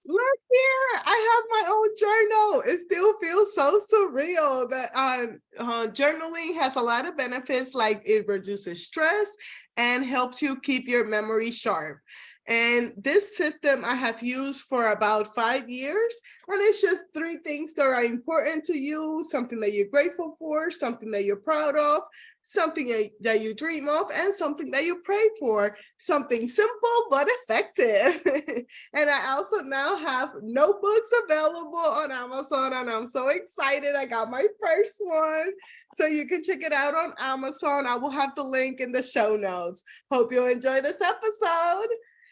Look here, I have my own journal. It still feels so surreal that journaling has a lot of benefits, like it reduces stress and helps you keep your memory sharp. And this system I have used for about 5 years, and it's just three things that are important to you, something that you're grateful for, something that you're proud of, something that you dream of, and something that you pray for. Something simple but effective. And I also now have notebooks available on Amazon, and I'm so excited. I got my first one. So you can check it out on Amazon. I will have the link in the show notes. Hope you enjoy this episode.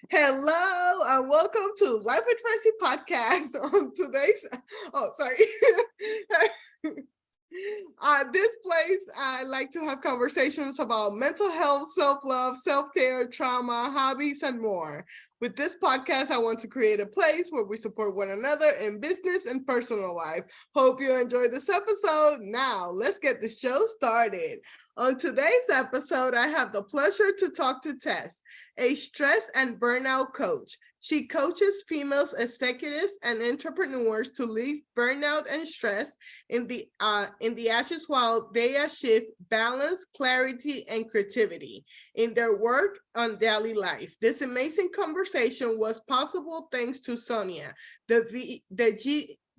Hello and welcome to Life with Francy podcast. On today's, this place, I like to have conversations about mental health, self-love, self-care, trauma, hobbies, and more. With this podcast, I want to create a place where we support one another in business and personal life. Hope you enjoy this episode. Now, let's get the show started. On today's episode, I have the pleasure to talk to Tess, a stress and burnout coach. She coaches female executives and entrepreneurs to leave burnout and stress in the ashes while they achieve balance, clarity, and creativity in their work on daily life. This amazing conversation was possible thanks to Sonia,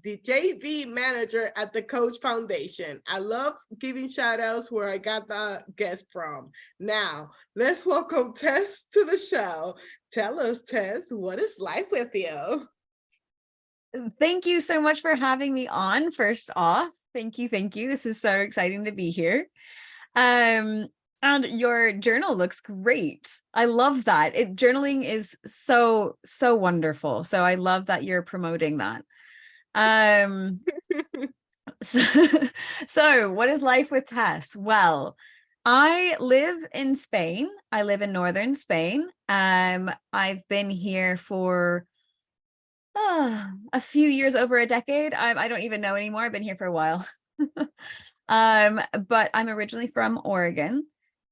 the JV manager at the Coach Foundation. I love giving shout outs where I got the guest from. Now, let's welcome Tess to the show. Tell us, Tess, what is life with you? Thank you so much for having me on. First off, thank you. This is so exciting to be here. And your journal looks great. I love that. Journaling is so wonderful. So I love that you're promoting that. So what is life with Tess? Well, I live in Spain. I live in northern Spain. I've been here for a few years, over a decade. I don't even know anymore. I've been here for a while. But I'm originally from Oregon.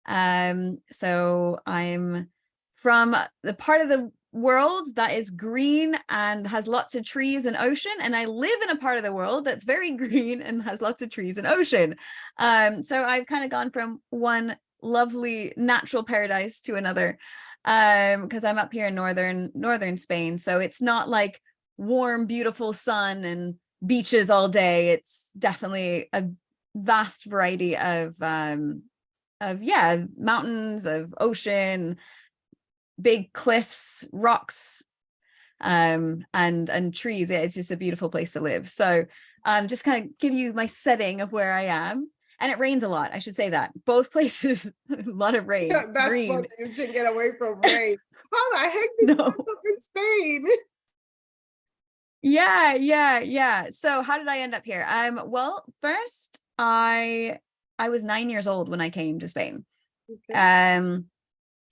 So I'm from the part of the world that is green and has lots of trees and ocean, and I live in a part of the world that's very green and has lots of trees and ocean. So I've kind of gone from one lovely natural paradise to another, because I'm up here in northern Spain, so it's not like warm, beautiful sun and beaches all day. It's definitely a vast variety of mountains, of ocean, big cliffs, rocks, and trees. Yeah, it's just a beautiful place to live. So just kind of give you my setting of where I am. And it rains a lot. I should say that. Both places, a lot of rain. That's green. funny. You can get away from rain. How the heck did you end up in Spain? Yeah. So how did I end up here? Well, first I was 9 years old when I came to Spain. Okay.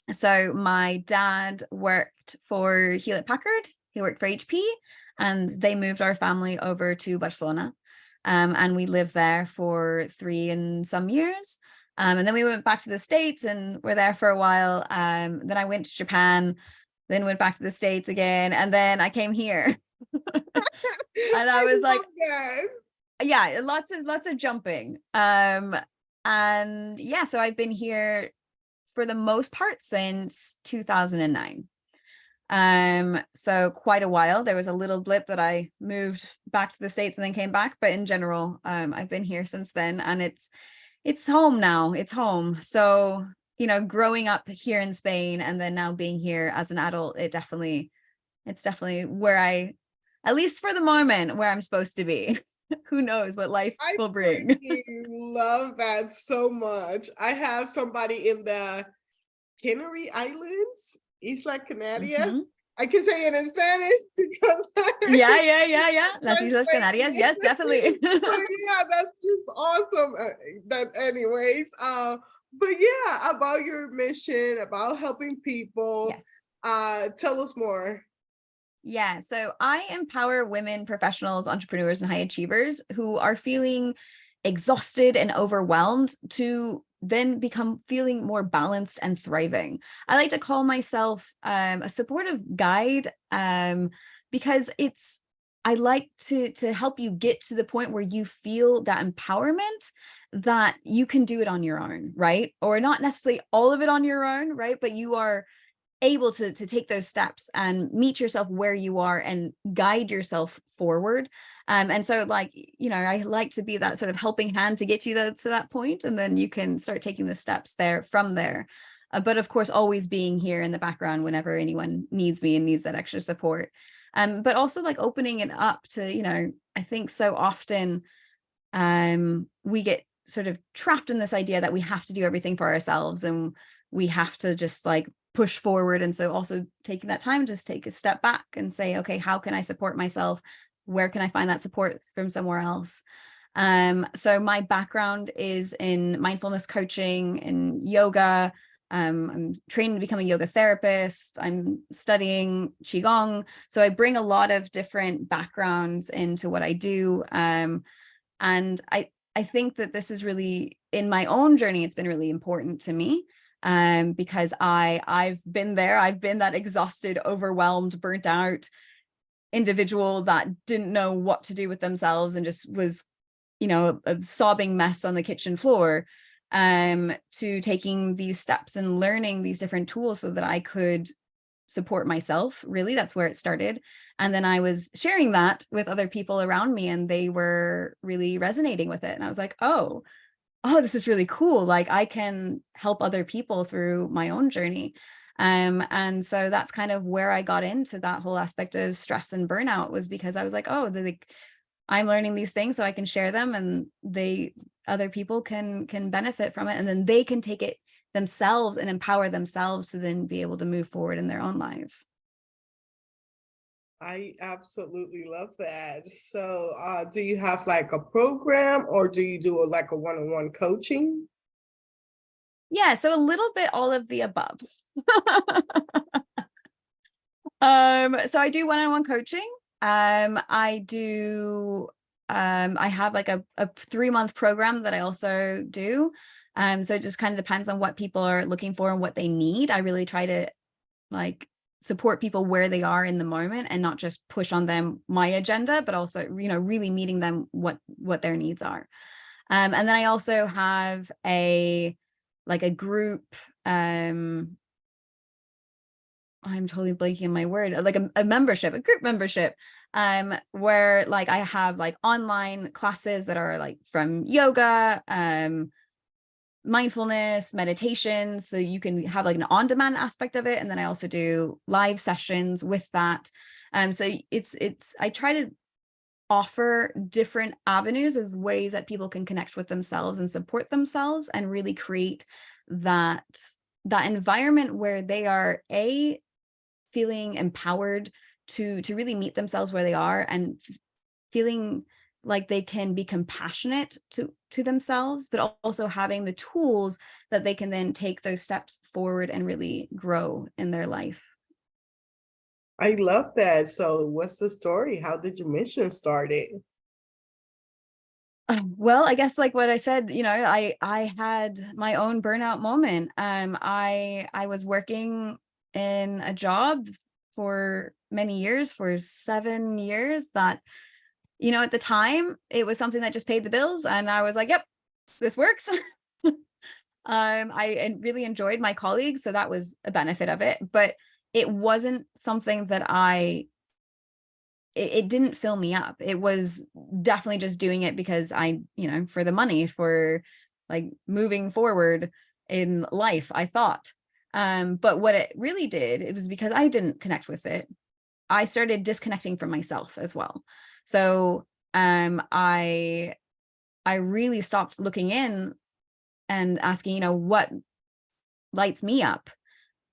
So my dad worked for Hewlett Packard. He worked for HP, and they moved our family over to Barcelona. And we lived there for 3 and some years. And then we went back to the States and were there for a while. Then I went to Japan, then went back to the States again. And then I came here. And I was like, yeah, lots of jumping. And yeah, so I've been here for the most part since 2009. So quite a while. There was a little blip that I moved back to the States and then came back, but in general, I've been here since then, and it's home now. It's home. So, growing up here in Spain and then now being here as an adult, it's definitely where I, at least for the moment, where I'm supposed to be. Who knows what life will bring. I love that so much. I have somebody in the Canary Islands, Isla Canarias. Mm-hmm. I can say it in Spanish because yeah. Las Islas Canarias, yes, definitely. Yeah, that's just awesome. Anyways, but yeah, about your mission, about helping people. Yes. Tell us more. Yeah, so I empower women, professionals, entrepreneurs, and high achievers who are feeling exhausted and overwhelmed to then become feeling more balanced and thriving. I like to call myself a supportive guide because I like to help you get to the point where you feel that empowerment that you can do it on your own, right? Or not necessarily all of it on your own, right? But you are able to take those steps and meet yourself where you are and guide yourself forward. And so like, you know, I like to be that sort of helping hand to get you to that point, and then you can start taking the steps there from there. But of course, always being here in the background whenever anyone needs me and needs that extra support. But also like opening it up to, you know, I think so often we get sort of trapped in this idea that we have to do everything for ourselves and we have to just like push forward. And so also taking that time, just take a step back and say, okay, how can I support myself? Where can I find that support from somewhere else? So my background is in mindfulness coaching and yoga. I'm trained to become a yoga therapist. I'm studying Qigong. So I bring a lot of different backgrounds into what I do. And I think that this is really, in my own journey, it's been really important to me. Because I've been there. I've been that exhausted, overwhelmed, burnt out individual that didn't know what to do with themselves and just was, you know, a sobbing mess on the kitchen floor, to taking these steps and learning these different tools so that I could support myself. Really, that's where it started. And then I was sharing that with other people around me, and they were really resonating with it. And I was like, oh, this is really cool. Like I can help other people through my own journey. And so that's kind of where I got into that whole aspect of stress and burnout, was because I was like, I'm learning these things so I can share them, and other people can benefit from it, and then they can take it themselves and empower themselves to then be able to move forward in their own lives. I absolutely love that. So do you have like a program, or do you do like a one-on-one coaching? Yeah, so a little bit all of the above. So I do one-on-one coaching. I do I have like a 3-month program that I also do. So it just kind of depends on what people are looking for and what they need. I really try to like support people where they are in the moment and not just push on them my agenda, but also, you know, really meeting them what their needs are. And then I also have a group, I'm totally blanking on my word, like a membership, a group membership, where like I have like online classes that are like from yoga, mindfulness, meditation. So you can have like an on-demand aspect of it. And then I also do live sessions with that. So I try to offer different avenues of ways that people can connect with themselves and support themselves, and really create that environment where they are feeling empowered to really meet themselves where they are, and feeling like they can be compassionate to themselves, but also having the tools that they can then take those steps forward and really grow in their life. I love that. So what's the story? How did your mission started? Well, I guess like what I said, you know, I had my own burnout moment. I was working in a job for many years, for 7 years, that, you know, at the time it was something that just paid the bills, and I was like, yep, this works. I really enjoyed my colleagues, so that was a benefit of it, but it wasn't something that it didn't fill me up. It was definitely just doing it because you know, for the money, for like moving forward in life, I thought. But what it really did, it was because I didn't connect with it. I started disconnecting from myself as well. So I really stopped looking in and asking, you know, what lights me up?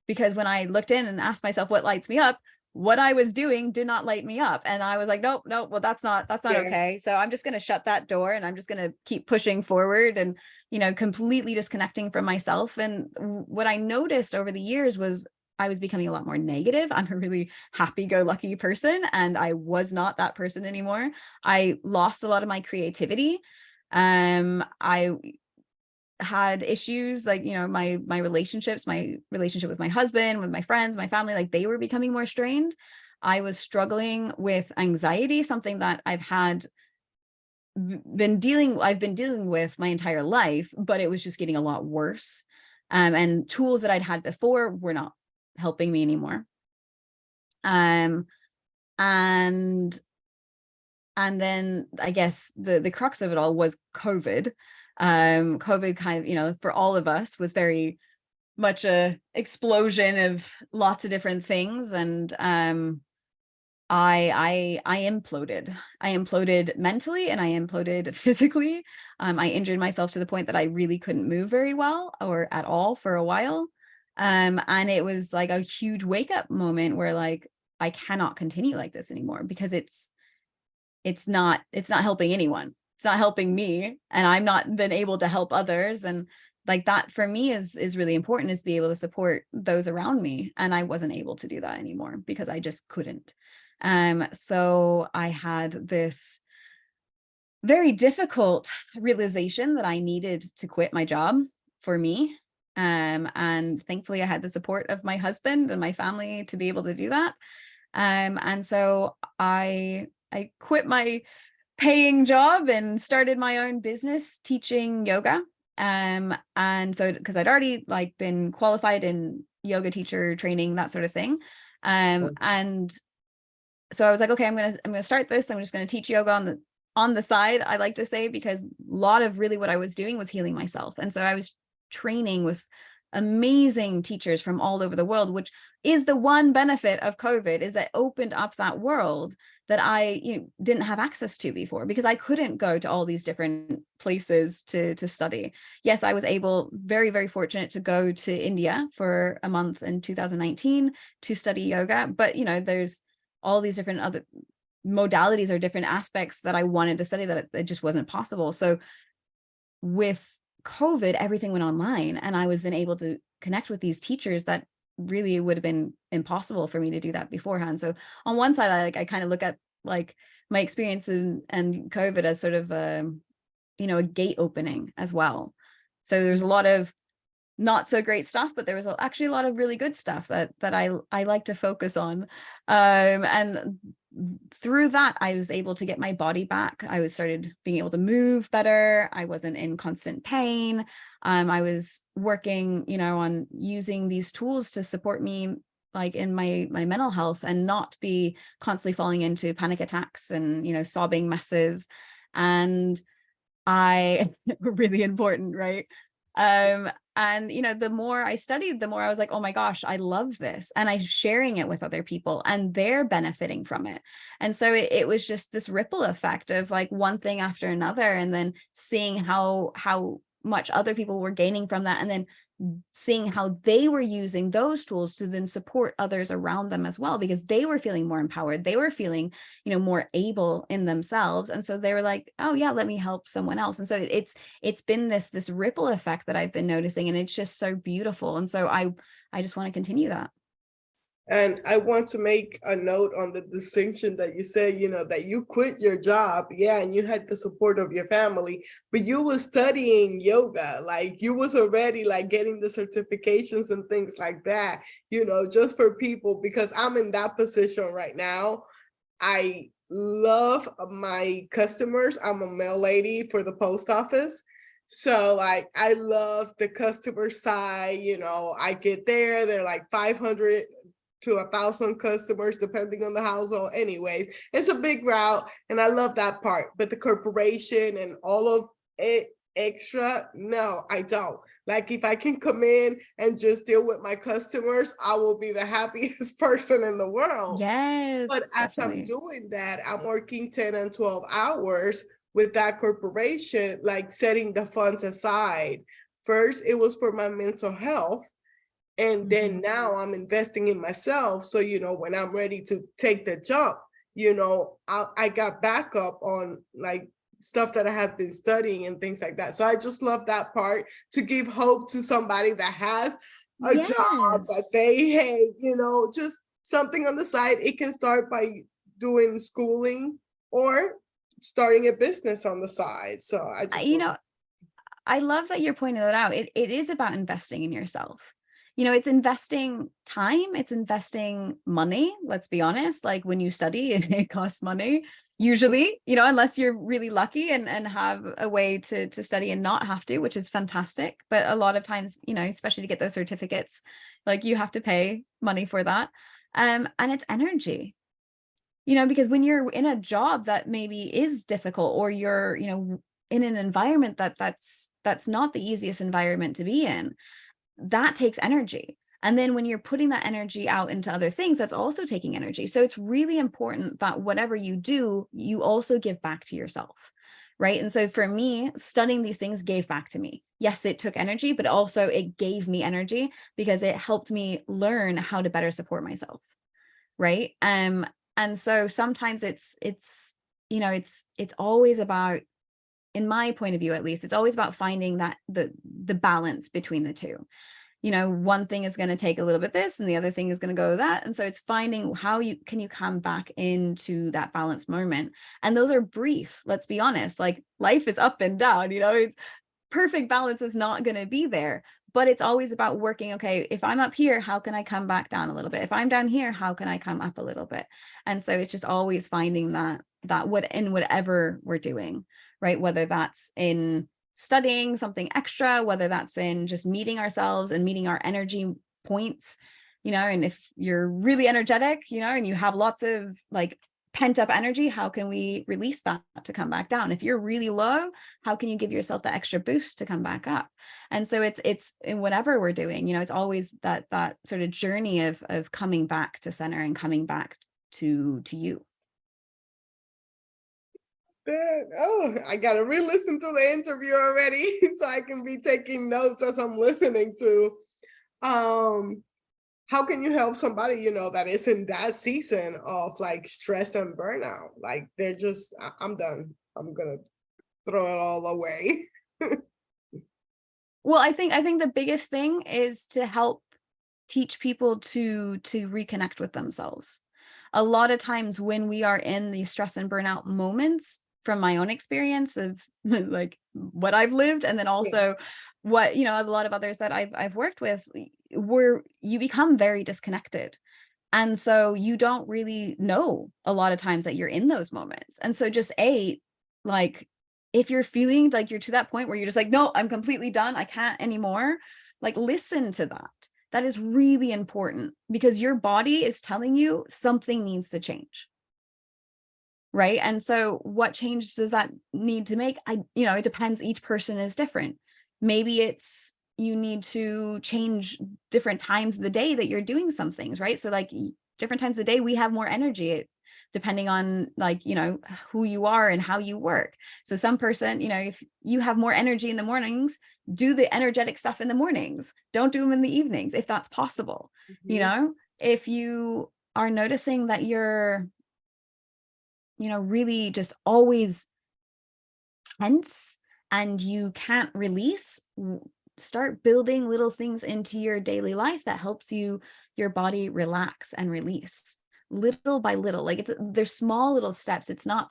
Because when I looked in and asked myself what lights me up, what I was doing did not light me up. And I was like, nope, well, that's not okay. So I'm just going to shut that door, and I'm just going to keep pushing forward, and, you know, completely disconnecting from myself. And what I noticed over the years was I was becoming a lot more negative. I'm a really happy-go-lucky person, and I was not that person anymore. I lost a lot of my creativity. I had issues, like, you know, my relationships, my relationship with my husband, with my friends, my family, like they were becoming more strained. I was struggling with anxiety, something that I've been dealing with my entire life, but it was just getting a lot worse. And tools that I'd had before were not helping me anymore. And then I guess the crux of it all was COVID. COVID kind of, for all of us was very much a explosion of lots of different things. And I imploded. I imploded mentally and I imploded physically. I injured myself to the point that I really couldn't move very well or at all for a while. And it was like a huge wake up moment where like, I cannot continue like this anymore, because it's not helping anyone. It's not helping me, and I'm not then able to help others. And like that for me is really important, is be able to support those around me. And I wasn't able to do that anymore because I just couldn't. So I had this very difficult realization that I needed to quit my job for me. And thankfully I had the support of my husband and my family to be able to do that. And so I quit my paying job and started my own business teaching yoga. And so, because I'd already like been qualified in yoga teacher training, that sort of thing. And so I was like, okay, I'm gonna start this. I'm just gonna teach yoga on the side, I like to say, because a lot of really what I was doing was healing myself. And so I was training with amazing teachers from all over the world, which is the one benefit of COVID, is that opened up that world that I didn't have access to before, because I couldn't go to all these different places to study. Yes, I was able, very, very fortunate to go to India for a month in 2019 to study yoga. But, there's all these different other modalities or different aspects that I wanted to study that it just wasn't possible. So with COVID, everything went online, and I was then able to connect with these teachers that really would have been impossible for me to do that beforehand. So on one side, I kind of look at like my experience and COVID as sort of a gate opening as well. So there's a lot of not so great stuff, but there was actually a lot of really good stuff that I like to focus on. And through that, I was able to get my body back. I started being able to move better. I wasn't in constant pain. I was working, on using these tools to support me, like in my mental health, and not be constantly falling into panic attacks and, sobbing messes. And really important, right? And the more I studied, the more I was like, oh my gosh, I love this. And I'm sharing it with other people and they're benefiting from it. And so it was just this ripple effect of like one thing after another, and then seeing how much other people were gaining from that, and then seeing how they were using those tools to then support others around them as well, because they were feeling more empowered. They were feeling, more able in themselves. And so they were like, oh yeah, let me help someone else. And so it's been this ripple effect that I've been noticing, and it's just so beautiful. And so I just want to continue that. And I want to make a note on the distinction that you said, that you quit your job, yeah, and you had the support of your family, but you were studying yoga, like you was already like getting the certifications and things like that, just for people, because I'm in that position right now. I love my customers. I'm a mail lady for the post office. So like, I love the customer side, I get there, they're like 500 to 1,000 customers, depending on the household. Anyways, it's a big route, and I love that part. But the corporation and all of it extra, no, I don't. Like, if I can come in and just deal with my customers, I will be the happiest person in the world. Yes. But as definitely. I'm doing that, I'm working 10 and 12 hours with that corporation, like setting the funds aside. First, it was for my mental health. And then now I'm investing in myself. So, when I'm ready to take the jump, I got backup on like stuff that I have been studying and things like that. So I just love that part, to give hope to somebody that has a job that they, hey, just something on the side. It can start by doing schooling or starting a business on the side. So I just, I love that you're pointing that out. It is about investing in yourself. It's investing time, it's investing money. Let's be honest. Like when you study, it costs money. Usually, unless you're really lucky and have a way to study and not have to, which is fantastic. But a lot of times, especially to get those certificates, like you have to pay money for that. And it's energy, because when you're in a job that maybe is difficult, or you're, in an environment that's not the easiest environment to be in, that takes energy. And then when you're putting that energy out into other things, that's also taking energy. So it's really important that whatever you do, you also give back to yourself, right? And so for me, studying these things gave back to me. Yes, it took energy, but also it gave me energy because it helped me learn how to better support myself, right? And so sometimes it's always about, in my point of view, at least, it's always about finding that the balance between the two. One thing is going to take a little bit this and the other thing is going to go that. And so it's finding how you come back into that balanced moment. And those are brief, let's be honest, like life is up and down, it's perfect balance is not going to be there, but it's always about working. Okay, if I'm up here, how can I come back down a little bit? If I'm down here, how can I come up a little bit? And so it's just always finding that in whatever we're doing, right? Whether that's in studying something extra, whether that's in just meeting ourselves and meeting our energy points, and if you're really energetic, and you have lots of like pent up energy, how can we release that to come back down? If you're really low, how can you give yourself that extra boost to come back up? And so it's in whatever we're doing, it's always that sort of journey of coming back to center and coming back to you. Oh, I gotta re-listen to the interview already so I can be taking notes as I'm listening to. How can you help somebody, that is in that season of like stress and burnout? Like they're just, I'm done. I'm gonna throw it all away. Well, I think the biggest thing is to help teach people to reconnect with themselves. A lot of times when we are in these stress and burnout moments, from my own experience of like what I've lived, and then also what, a lot of others that I've worked with, where you become very disconnected. And so you don't really know a lot of times that you're in those moments. And so just like, if you're feeling like you're to that point where you're just like, no, I'm completely done, I can't anymore, like listen to that. That is really important because your body is telling you something needs to change. Right. And so what change does that need to make? It depends. Each person is different. Maybe it's you need to change different times of the day that you're doing some things, right? So like different times of the day, we have more energy depending on like, who you are and how you work. So some person, if you have more energy in the mornings, do the energetic stuff in the mornings. Don't do them in the evenings if that's possible. Mm-hmm. If you are noticing that you're really just always tense and you can't release, start building little things into your daily life that helps your body relax and release little by little. Like there's small little steps. It's not,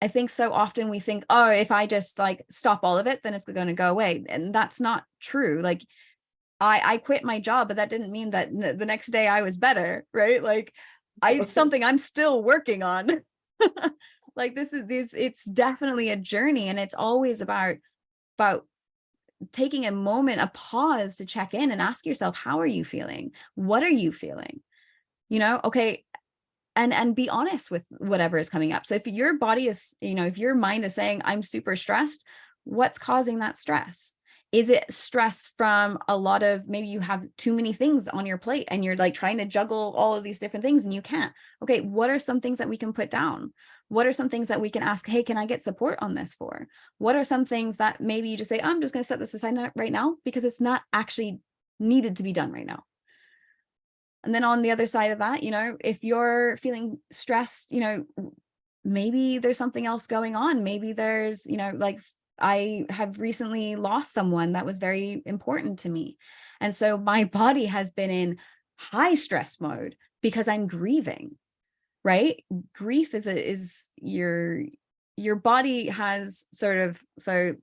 I think so often we think, oh, if I just like stop all of it, then it's going to go away. And that's not true. Like I quit my job, but that didn't mean that the next day I was better, right? Like it's something I'm still working on. Like it's definitely a journey, and it's always about taking a moment, a pause to check in and ask yourself, how are you feeling? What are you feeling? Okay. And be honest with whatever is coming up. So if your body is, if your mind is saying, I'm super stressed, what's causing that stress? Is it stress from a lot of, maybe you have too many things on your plate and you're like trying to juggle all of these different things and you can't? Okay, what are some things that we can put down? What are some things that we can ask, hey, can I get support on this for? What are some things that maybe you just say, I'm just going to set this aside right now because it's not actually needed to be done right now. And then on the other side of that, if you're feeling stressed, maybe there's something else going on. Maybe there's, like I have recently lost someone that was very important to me. And so my body has been in high stress mode because I'm grieving, right? Grief is your body has sort of, so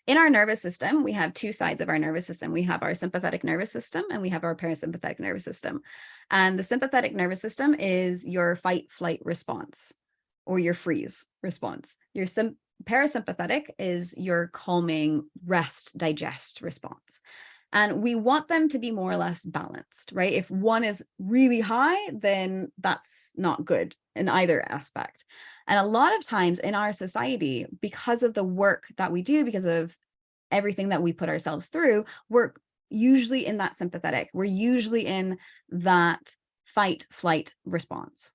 In our nervous system, we have two sides of our nervous system. We have our sympathetic nervous system and we have our parasympathetic nervous system. And the sympathetic nervous system is your fight, flight response or your freeze response. Your parasympathetic is your calming, rest, digest response. And we want them to be more or less balanced, right? If one is really high, then that's not good in either aspect. And a lot of times in our society, because of the work that we do, because of everything that we put ourselves through, we're usually in that sympathetic. We're usually in that fight, flight response.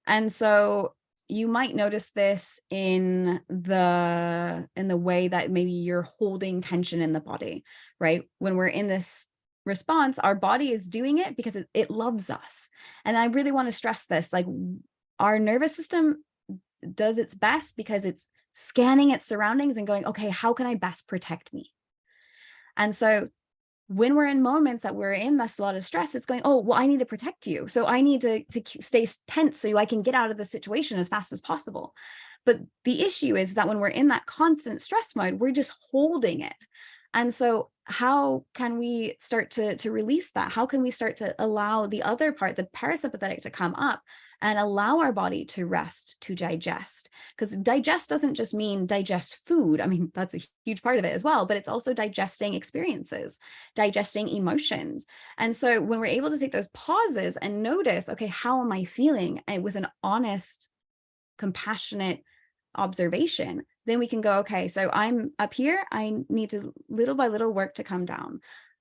And so you might notice this in the way that maybe you're holding tension in the body, right? When we're in this response, our body is doing it because it loves us. And I really want to stress this, like our nervous system does its best because it's scanning its surroundings and going, okay, how can I best protect me? And so when we're in moments that we're in that's a lot of stress, it's going, oh, well, I need to protect you. So I need to stay tense so I can get out of the situation as fast as possible. But the issue is that when we're in that constant stress mode, we're just holding it. And so how can we start to release that? How can we start to allow the other part, the parasympathetic, to come up and allow our body to rest, to digest? Because digest doesn't just mean digest food. I mean, that's a huge part of it as well, but it's also digesting experiences, digesting emotions. And so when we're able to take those pauses and notice, okay, how am I feeling? And with an honest, compassionate observation, then we can go, okay, so I'm up here, I need to little by little work to come down,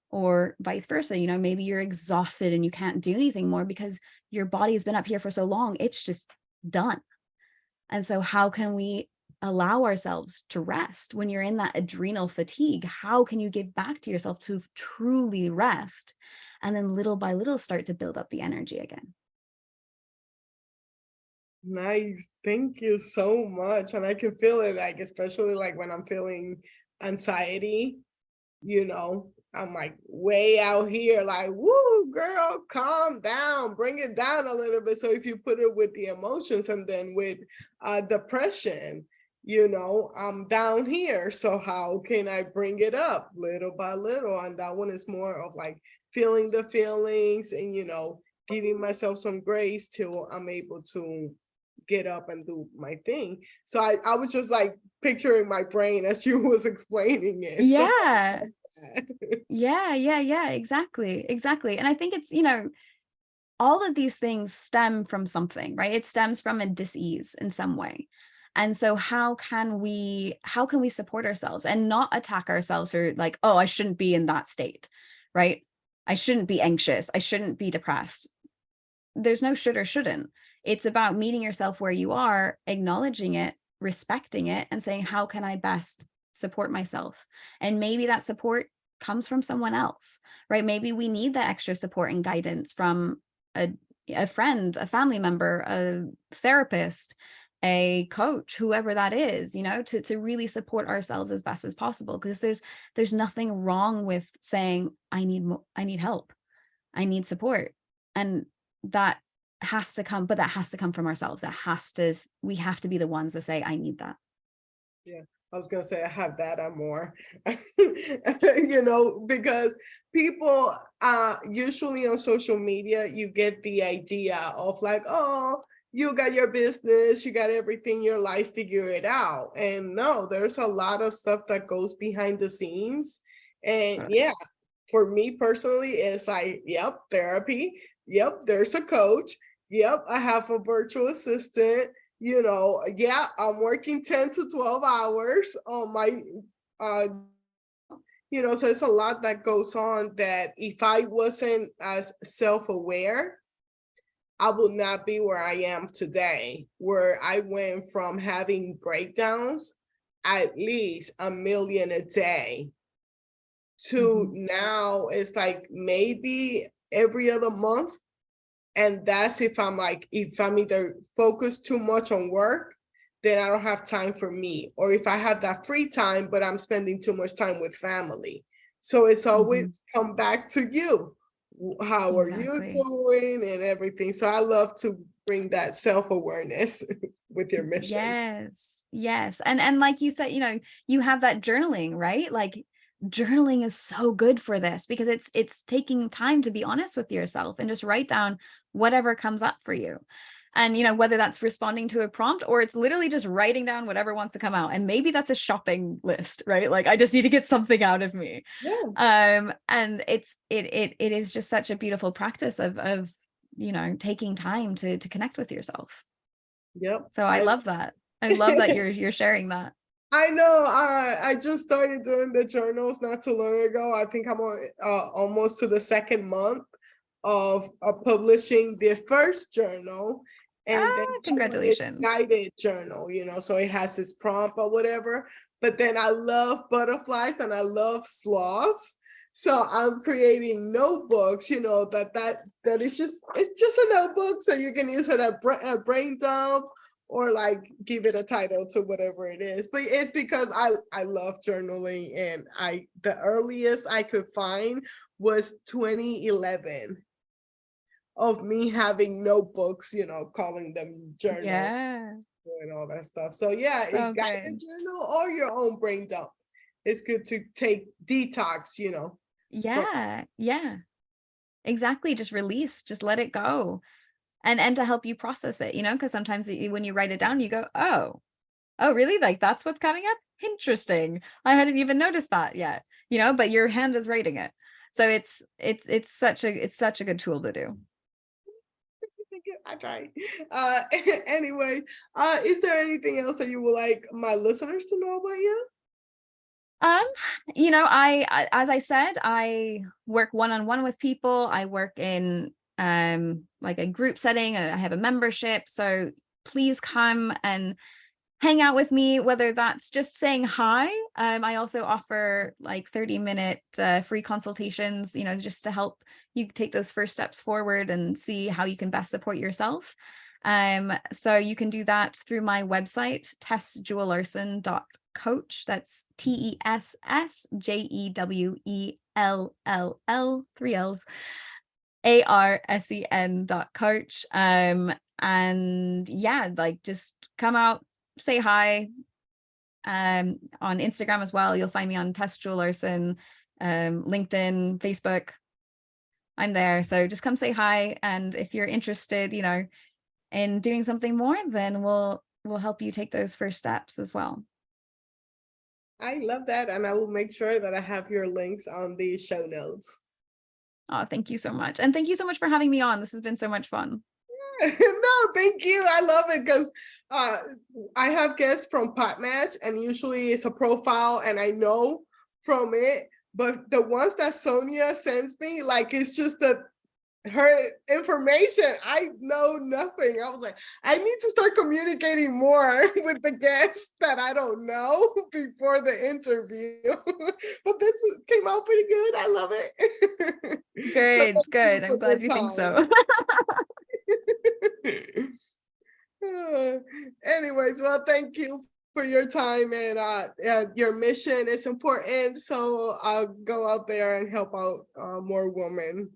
or vice versa. You know, maybe you're exhausted and you can't do anything more because your body has been up here for so long, it's just done. And so how can we allow ourselves to rest when you're in that adrenal fatigue? How can you give back to yourself to truly rest? And then little by little start to build up the energy again. Nice. Thank you so much. And I can feel it, like, especially like when I'm feeling anxiety, I'm like way out here, like, woo, girl, calm down, bring it down a little bit. So if you put it with the emotions and then with depression, I'm down here. So how can I bring it up little by little? And that one is more of like feeling the feelings and, giving myself some grace till I'm able to get up and do my thing. So I was just like picturing my brain as you was explaining it. Yeah. So. Yeah, exactly. And I think it's, all of these things stem from something, right? It stems from a dis-ease in some way. And so how can we support ourselves and not attack ourselves for like, oh, I shouldn't be in that state, right? I shouldn't be anxious. I shouldn't be depressed. There's no should or shouldn't. It's about meeting yourself where you are, acknowledging it, respecting it, and saying, how can I best support myself? And maybe that support comes from someone else, right? Maybe we need that extra support and guidance from a friend, a family member, a therapist, a coach, whoever that is, to really support ourselves as best as possible. Because there's nothing wrong with saying, I need help, I need support. And that has to come, but that has to come from ourselves. We have to be the ones that say, I need that. Yeah, I was gonna say I have that or more, because people usually on social media, you get the idea of like, oh, you got your business, you got everything, your life, figure it out. And no, there's a lot of stuff that goes behind the scenes. And yeah, for me personally, it's like, yep, therapy. Yep, there's a coach. Yep, I have a virtual assistant. Yeah, I'm working 10 to 12 hours on my, so it's a lot that goes on that if I wasn't as self-aware, I would not be where I am today, where I went from having breakdowns at least 1 million a day to now it's like maybe every other month. And that's if I'm either focused too much on work, then I don't have time for me. Or if I have that free time, but I'm spending too much time with family. So it's always come back to you. How are you doing and everything? So I love to bring that self-awareness. with your mission. Yes. And like you said, you have that journaling, right? Like journaling is so good for this because it's taking time to be honest with yourself and just write down whatever comes up for you. And whether that's responding to a prompt or it's literally just writing down whatever wants to come out. And maybe that's a shopping list, right? Like I just need to get something out of me. Yeah. And it is just such a beautiful practice of taking time to connect with yourself. Yep. So I love that. I love that you're sharing that. I know. I just started doing the journals not too long ago. I think I'm on almost to the second month of publishing the first journal, and then Congratulations. guided journal. So it has its prompt or whatever. But then I love butterflies and I love sloths. So I'm creating notebooks. That is it's just a notebook, so you can use it at a brain dump, or like give it a title to whatever it is. But it's because I love journaling, and the earliest I could find was 2011 of me having notebooks, calling them journals. Yeah. And all that stuff. So yeah, So it guided good. journal or your own brain dump. It's good to take detox, Yeah. Exactly. Just release, just let it go. And to help you process it, because sometimes when you write it down, you go, oh, really? Like that's what's coming up? Interesting. I hadn't even noticed that yet, but your hand is writing it. So it's such a good tool to do. I try. Anyway, is there anything else that you would like my listeners to know about you? I as I said, I work one-on-one with people. I work in like a group setting. I have a membership. So please come and hang out with me, whether that's just saying hi. I also offer like 30-minute free consultations, just to help you take those first steps forward and see how you can best support yourself. So you can do that through my website, tessjewell-Larsen.coach. That's TESSJEWELLL, 3 L's, ARSEN.coach. And yeah, like just come out, say hi. On Instagram as well, you'll find me on Tess Jewell-Larsen, LinkedIn, Facebook. I'm there. So just come say hi. And if you're interested, in doing something more, then we'll help you take those first steps as well. I love that. And I will make sure that I have your links on the show notes. Oh, thank you so much. And thank you so much for having me on. This has been so much fun. No, thank you. I love it because I have guests from Podmatch, and usually it's a profile and I know from it, but the ones that Sonia sends me, like it's just her information. I know nothing. I was like, I need to start communicating more with the guests that I don't know before the interview. But this came out pretty good. I love it. Good. I'm glad you think so. Anyways, well, thank you for your time, and your mission is important. So I'll go out there and help out more women.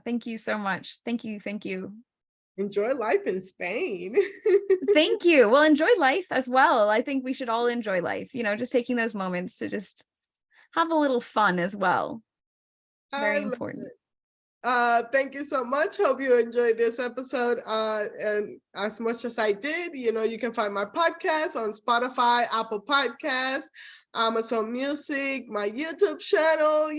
Thank you so much. Thank you. Enjoy life in Spain. Thank you. Well, enjoy life as well. I think we should all enjoy life, just taking those moments to just have a little fun as well. Very important. Thank you so much. Hope you enjoyed this episode and as much as I did. You can find my podcast on Spotify, Apple Podcasts, Amazon Music, my YouTube channel.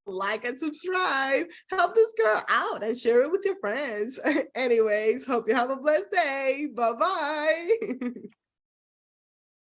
Like and subscribe. Help this girl out and share it with your friends. Anyways, hope you have a blessed day. Bye-bye.